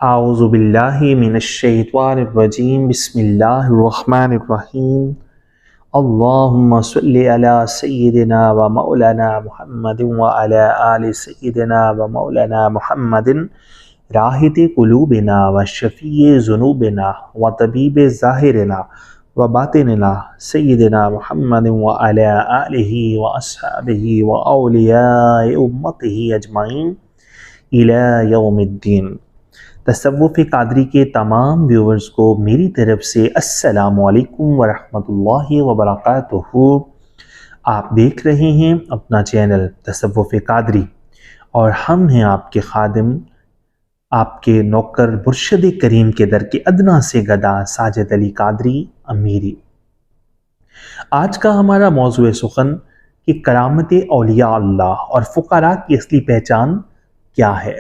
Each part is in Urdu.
اعوذ باللہ من الشیطان الرجیم بسم اللہ الرحمن الرحیم اللہم صلی علی سیدنا و مولانا محمد وعلی آل سیدنا و مولانا محمد راحت قلوبنا و شفیع ذنوبنا و طبیب ظاہرنا و باطننا سیدنا محمد وعلی آلہ و اصحابہ و اولیاء امتہ اجمعین الی یوم الدین۔ تصوف قادری کے تمام ویورز کو میری طرف سے السلام علیکم ورحمۃ اللہ وبرکاتہ۔ آپ دیکھ رہے ہیں اپنا چینل تصوف قادری اور ہم ہیں آپ کے خادم، آپ کے نوکر، مرشد کریم کے در کے ادنا سے گدا ساجد علی قادری امیری۔ آج کا ہمارا موضوع سخن کہ کرامت اولیاء اللہ اور فقراء کی اصلی پہچان کیا ہے۔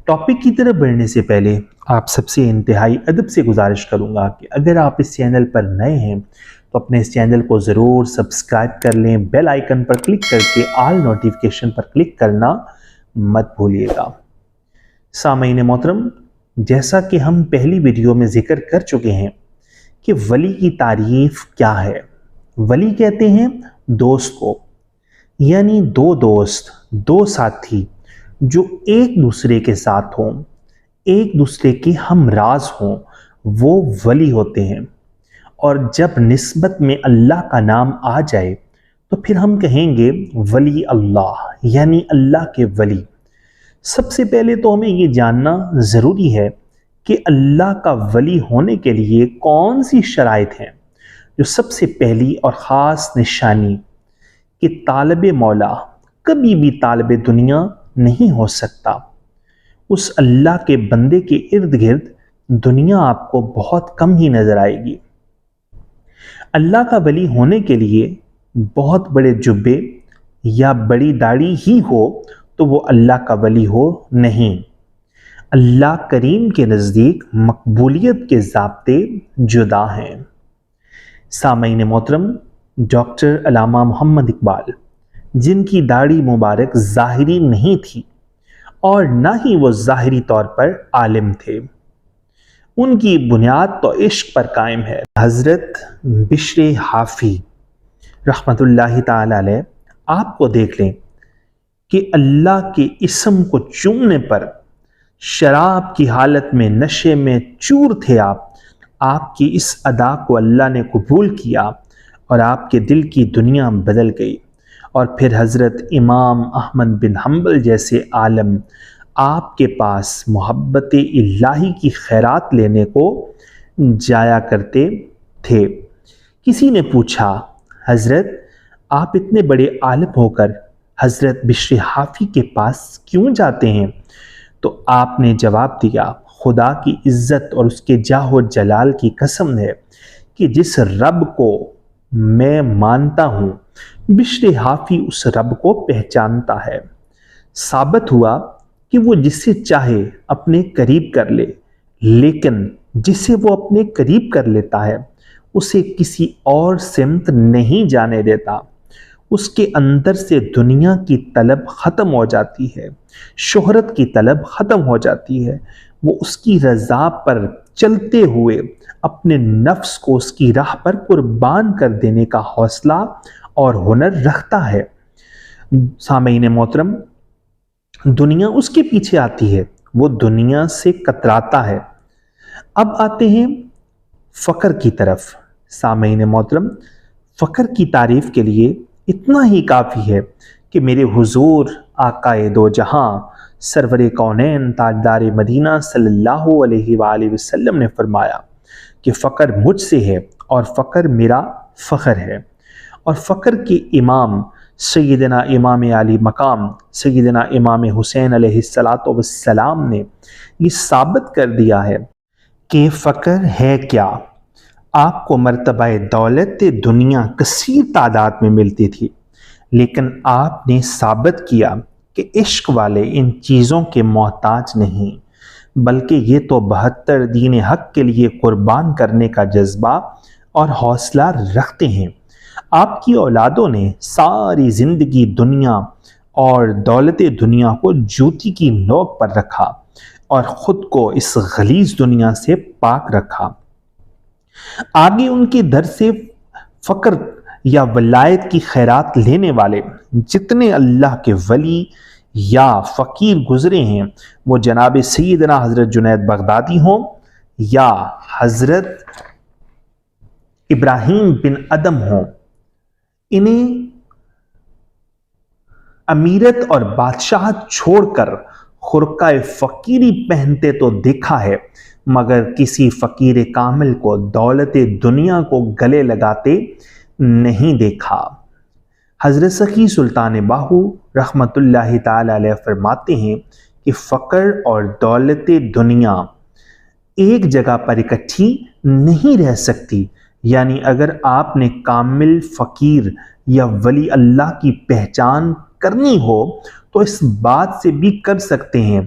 ٹاپک کی طرف بڑھنے سے پہلے آپ سب سے انتہائی ادب سے گزارش کروں گا کہ اگر آپ اس چینل پر نئے ہیں تو اپنے اس چینل کو ضرور سبسکرائب کر لیں، بیل آئیکن پر کلک کر کے آل نوٹیفیکیشن پر کلک کرنا مت بھولیے گا۔ سامعین محترم، جیسا کہ ہم پہلی ویڈیو میں ذکر کر چکے ہیں کہ ولی کی تعریف کیا ہے۔ ولی کہتے ہیں دوست کو، یعنی دو دوست، دو ساتھی جو ایک دوسرے کے ساتھ ہوں، ایک دوسرے کے ہم راز ہوں، وہ ولی ہوتے ہیں۔ اور جب نسبت میں اللہ کا نام آ جائے تو پھر ہم کہیں گے ولی اللہ، یعنی اللہ کے ولی۔ سب سے پہلے تو ہمیں یہ جاننا ضروری ہے کہ اللہ کا ولی ہونے کے لیے کون سی شرائط ہیں۔ جو سب سے پہلی اور خاص نشانی کہ طالب مولا کبھی بھی طالب دنیا نہیں ہو سکتا۔ اس اللہ کے بندے کے ارد گرد دنیا آپ کو بہت کم ہی نظر آئے گی۔ اللہ کا ولی ہونے کے لیے بہت بڑے جبے یا بڑی داڑھی ہی ہو تو وہ اللہ کا ولی ہو نہیں۔ اللہ کریم کے نزدیک مقبولیت کے ضابطے جدا ہیں۔ سامعین محترم، ڈاکٹر علامہ محمد اقبال، جن کی داڑھی مبارک ظاہری نہیں تھی اور نہ ہی وہ ظاہری طور پر عالم تھے، ان کی بنیاد تو عشق پر قائم ہے۔ حضرت بشر حافی رحمۃ اللہ تعالی علیہ، آپ کو دیکھ لیں کہ اللہ کے اسم کو چومنے پر شراب کی حالت میں نشے میں چور تھے آپ کی اس ادا کو اللہ نے قبول کیا اور آپ کے دل کی دنیا بدل گئی۔ اور پھر حضرت امام احمد بن حنبل جیسے عالم آپ کے پاس محبت الہی کی خیرات لینے کو جایا کرتے تھے۔ کسی نے پوچھا، حضرت آپ اتنے بڑے عالم ہو کر حضرت بشر حافی کے پاس کیوں جاتے ہیں؟ تو آپ نے جواب دیا، خدا کی عزت اور اس کے جاہ و جلال کی قسم ہے کہ جس رب کو میں مانتا ہوں، بشر حافی اس رب کو پہچانتا ہے۔ ثابت ہوا کہ وہ جسے چاہے اپنے قریب کر لے، لیکن جسے وہ اپنے قریب کر لیتا ہے اسے کسی اور سمت نہیں جانے دیتا۔ اس کے اندر سے دنیا کی طلب ختم ہو جاتی ہے، شہرت کی طلب ختم ہو جاتی ہے۔ وہ اس کی رضا پر چلتے ہوئے اپنے نفس کو اس کی راہ پر قربان کر دینے کا حوصلہ اور ہنر رکھتا ہے۔ سامعین محترم، دنیا اس کے پیچھے آتی ہے، وہ دنیا سے کتراتا ہے۔ اب آتے ہیں فقر کی طرف۔ سامعین محترم، فقر کی تعریف کے لیے اتنا ہی کافی ہے کہ میرے حضور آقائے دو جہاں سرور کونین تاجدار مدینہ صلی اللہ علیہ وآلہ وسلم نے فرمایا کہ فقر مجھ سے ہے اور فقر میرا فخر ہے۔ اور فقر کے امام سیدنا امام علی مقام سیدنا امام حسین علیہ السلام نے یہ ثابت کر دیا ہے کہ فقر ہے کیا۔ آپ کو مرتبہ دولت دنیا کثیر تعداد میں ملتی تھی، لیکن آپ نے ثابت کیا کہ عشق والے ان چیزوں کے محتاج نہیں، بلکہ یہ تو 72 دین حق کے لیے قربان کرنے کا جذبہ اور حوصلہ رکھتے ہیں۔ آپ کی اولادوں نے ساری زندگی دنیا اور دولت دنیا کو جوتی کی نوک پر رکھا، اور خود کو اس غلیظ دنیا سے پاک رکھا۔ آگے ان کے در سے فقر یا ولایت کی خیرات لینے والے جتنے اللہ کے ولی یا فقیر گزرے ہیں، وہ جناب سیدنا حضرت جنید بغدادی ہوں یا حضرت ابراہیم بن ادم ہوں، انہیں امیرت اور بادشاہت چھوڑ کر خرقہ فقیری پہنتے تو دیکھا ہے، مگر کسی فقیر کامل کو دولت دنیا کو گلے لگاتے نہیں دیکھا۔ حضرت سخی سلطان باہو رحمت اللہ تعالی علیہ فرماتے ہیں کہ فقر اور دولت دنیا ایک جگہ پر اکٹھی نہیں رہ سکتی، یعنی اگر آپ نے کامل فقیر یا ولی اللہ کی پہچان کرنی ہو تو اس بات سے بھی کر سکتے ہیں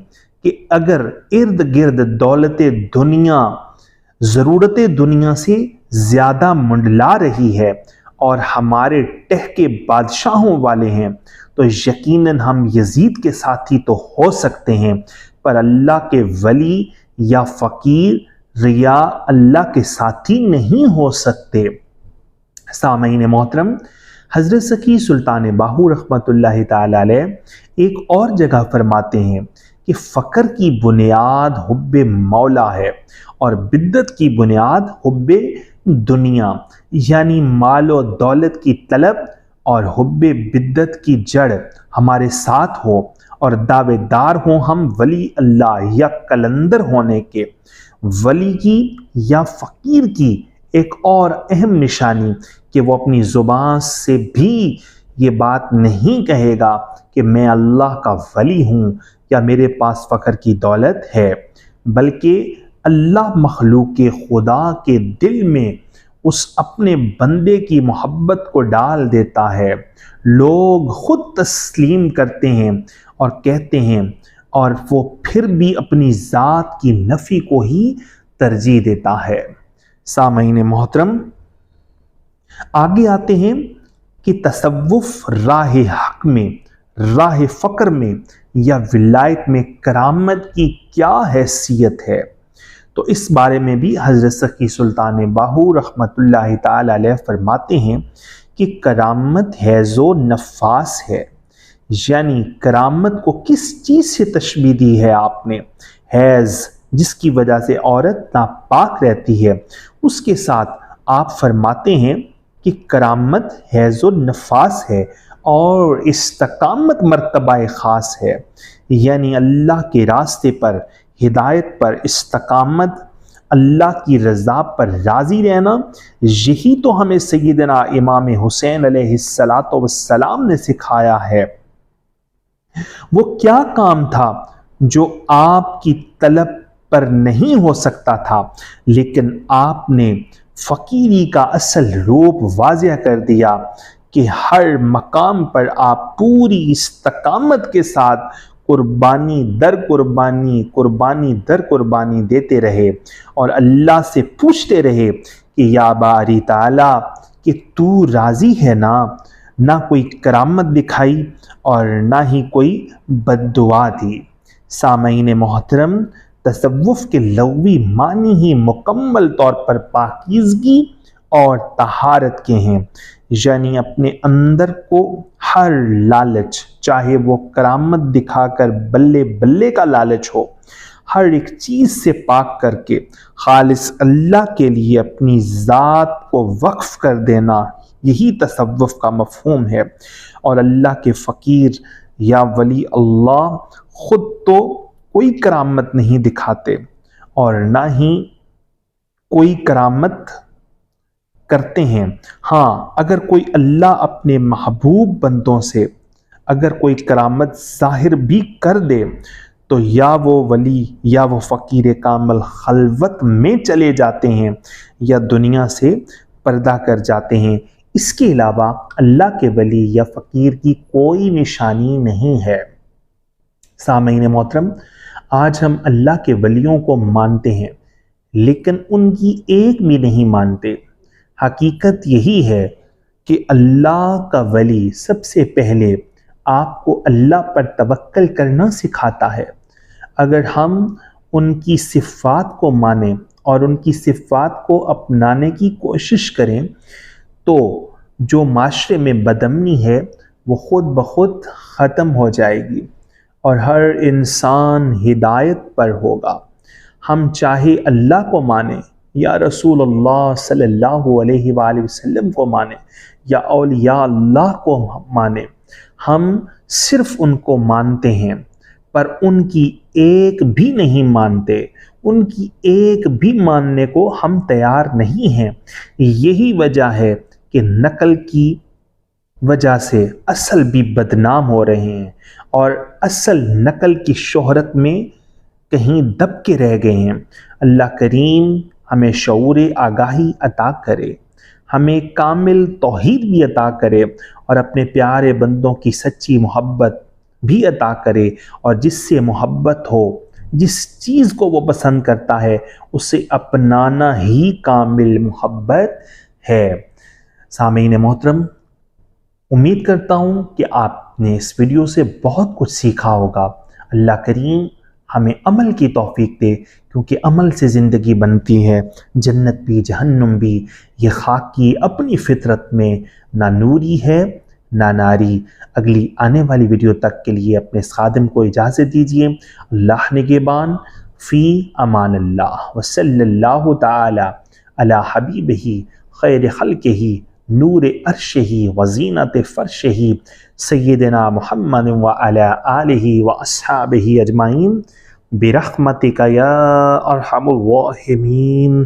کہ اگر ارد گرد دولت دنیا ضرورت دنیا سے زیادہ منڈلا رہی ہے اور ہمارے ٹہکے بادشاہوں والے ہیں تو یقیناً ہم یزید کے ساتھی تو ہو سکتے ہیں، پر اللہ کے ولی یا فقیر یا اللہ کے ساتھی نہیں ہو سکتے۔ سامعین محترم، حضرت سخی سلطان باہو رحمت اللہ تعالی علیہ ایک اور جگہ فرماتے ہیں کہ فقر کی بنیاد حب مولا ہے اور بدعت کی بنیاد حب دنیا، یعنی مال و دولت کی طلب اور حب بدعت کی جڑ ہمارے ساتھ ہو اور دعوے دار ہوں ہم ولی اللہ یا کلندر ہونے کے۔ ولی کی یا فقیر کی ایک اور اہم نشانی کہ وہ اپنی زبان سے بھی یہ بات نہیں کہے گا کہ میں اللہ کا ولی ہوں یا میرے پاس فقر کی دولت ہے، بلکہ اللہ مخلوق خدا کے دل میں اس اپنے بندے کی محبت کو ڈال دیتا ہے۔ لوگ خود تسلیم کرتے ہیں اور کہتے ہیں، اور وہ پھر بھی اپنی ذات کی نفی کو ہی ترجیح دیتا ہے۔ سامعین محترم، آگے آتے ہیں کہ تصوف راہ حق میں، راہ فقر میں یا ولایت میں کرامت کی کیا حیثیت ہے، تو اس بارے میں بھی حضرت سخی سلطان باہو رحمت اللہ تعالی علیہ فرماتے ہیں کہ کرامت حیض و نفاس ہے، یعنی کرامت کو کس چیز سے تشبیہ دی ہے آپ نے؟ حیض جس کی وجہ سے عورت ناپاک رہتی ہے، اس کے ساتھ آپ فرماتے ہیں کہ کرامت حیض و نفاس ہے اور استقامت مرتبہ خاص ہے، یعنی اللہ کے راستے پر، ہدایت پر استقامت، اللہ کی رضا پر راضی رہنا، یہی تو ہمیں سیدنا امام حسین علیہ السلام نے سکھایا ہے۔ وہ کیا کام تھا جو آپ کی طلب پر نہیں ہو سکتا تھا، لیکن آپ نے فقیری کا اصل روپ واضح کر دیا کہ ہر مقام پر آپ پوری استقامت کے ساتھ قربانی در قربانی، قربانی در قربانی دیتے رہے اور اللہ سے پوچھتے رہے کہ یا باری تعالیٰ کہ تو راضی ہے نا؟ نہ کوئی کرامت دکھائی اور نہ ہی کوئی بد دعا دی۔ سامعین محترم، تصوف کے لغوی معنی ہی مکمل طور پر پاکیزگی اور طہارت کے ہیں، یعنی اپنے اندر کو ہر لالچ، چاہے وہ کرامت دکھا کر بلے بلے کا لالچ ہو، ہر ایک چیز سے پاک کر کے خالص اللہ کے لیے اپنی ذات کو وقف کر دینا، یہی تصوف کا مفہوم ہے۔ اور اللہ کے فقیر یا ولی اللہ خود تو کوئی کرامت نہیں دکھاتے اور نہ ہی کوئی کرامت کرتے ہیں۔ ہاں، اگر کوئی اللہ اپنے محبوب بندوں سے اگر کوئی کرامت ظاہر بھی کر دے تو یا وہ ولی یا وہ فقیر کامل خلوت میں چلے جاتے ہیں یا دنیا سے پردہ کر جاتے ہیں۔ اس کے علاوہ اللہ کے ولی یا فقیر کی کوئی نشانی نہیں ہے۔ سامعین محترم، آج ہم اللہ کے ولیوں کو مانتے ہیں لیکن ان کی ایک بھی نہیں مانتے۔ حقیقت یہی ہے کہ اللہ کا ولی سب سے پہلے آپ کو اللہ پر توکل کرنا سکھاتا ہے۔ اگر ہم ان کی صفات کو مانیں اور ان کی صفات کو اپنانے کی کوشش کریں تو جو معاشرے میں بدامنی ہے وہ خود بخود ختم ہو جائے گی اور ہر انسان ہدایت پر ہوگا۔ ہم چاہے اللہ کو مانیں یا رسول اللہ صلی اللہ علیہ وآلہ وسلم کو مانیں یا اولیاء اللہ کو مانیں، ہم صرف ان کو مانتے ہیں پر ان کی ایک بھی نہیں مانتے، ان کی ایک بھی ماننے کو ہم تیار نہیں ہیں۔ یہی وجہ ہے کہ نقل کی وجہ سے اصل بھی بدنام ہو رہے ہیں اور اصل نقل کی شہرت میں کہیں دب کے رہ گئے ہیں۔ اللہ کریم ہمیں شعور آگاہی عطا کرے، ہمیں کامل توحید بھی عطا کرے اور اپنے پیارے بندوں کی سچی محبت بھی عطا کرے، اور جس سے محبت ہو، جس چیز کو وہ پسند کرتا ہے اسے اپنانا ہی کامل محبت ہے۔ سامعین محترم، امید کرتا ہوں کہ آپ نے اس ویڈیو سے بہت کچھ سیکھا ہوگا۔ اللہ کریم ہمیں عمل کی توفیق دے، کیونکہ عمل سے زندگی بنتی ہے، جنت بھی جہنم بھی۔ یہ خاک کی اپنی فطرت میں نہ نوری ہے نہ ناری۔ اگلی آنے والی ویڈیو تک کے لیے اپنے خادم کو اجازت دیجیے۔ اللہ نگہبان، فی امان اللہ، وصلی اللہ تعالی علی حبیبہ خیر خلقہ نور عرشہ وزینت فرشہ سیدنا محمد وعلی آلہ واصحابہ اجمعین برحمتک یا ارحم الراحمین۔